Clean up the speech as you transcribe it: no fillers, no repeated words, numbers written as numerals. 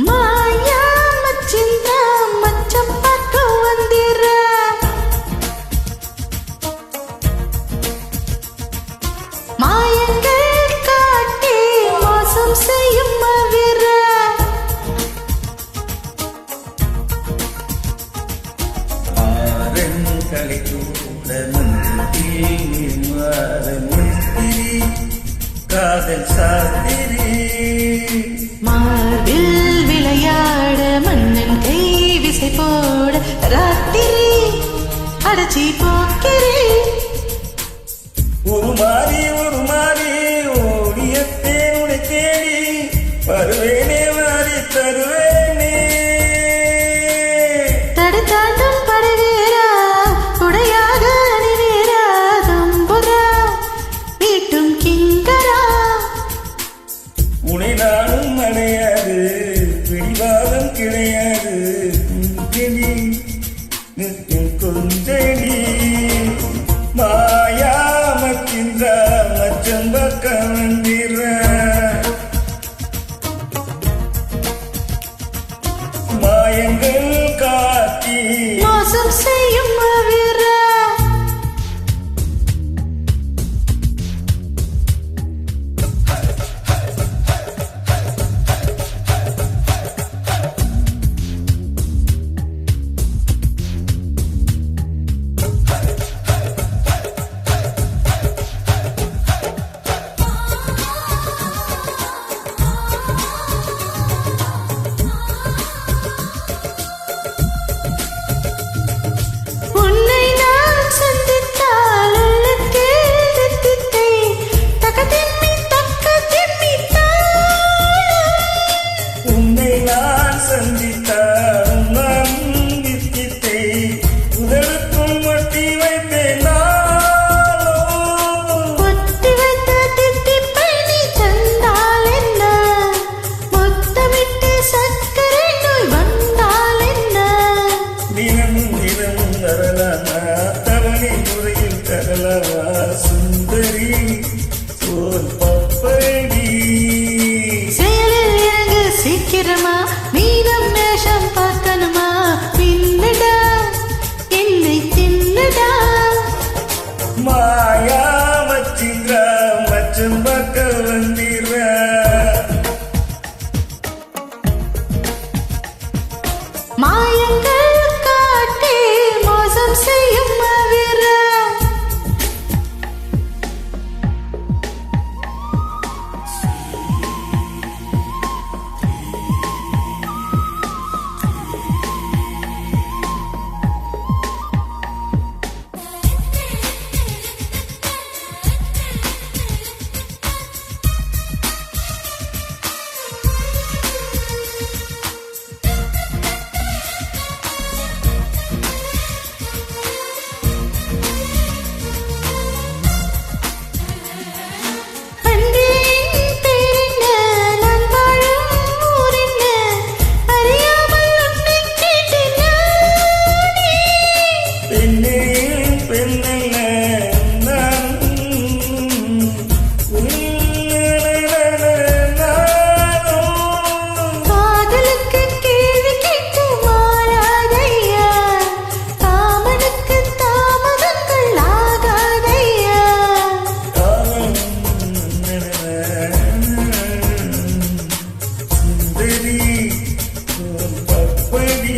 மாயா மச்சிந்த மச்சம் பார்க்க வந்திர மாயங்கள் காட்டி மோசம் செய்யும் மவிர ஆரங்களை கூட காதல் சாத்திரி மார்பில் விளையாட மன்னன் கை விசை போட ராத்திரி அடைச்சி போக்கிறே ஒரு மாறி ஓடியத்தேன் உனை தேடி வருவேனே மாறி தருவேனே தடுத்தாண்டும் படுவேரா உடையாக அணிவேரா தம்புரா வீட்டும் கிங்கரா உனை நானும் அடையாது பிடிவாதம் கிடையாது கொஞ்சடி மாயாமக்கின்ற மச்சம் பக்கம் வந்திர மாயங்கள் காட்டி மோசம் செய்யும் மவிர சுந்தரி போல் பப்படி செயலில் இறங்கு சீக்கிரமா மீதம் மேஷம் பார்க்கணுமா பின்னடா என்னை தின்னடா மாயா மச்சிங்க மச்சம் பக்க வந்திர மாயங்கள் காட்டி மோசம் செய்யும் மவிர பப்படி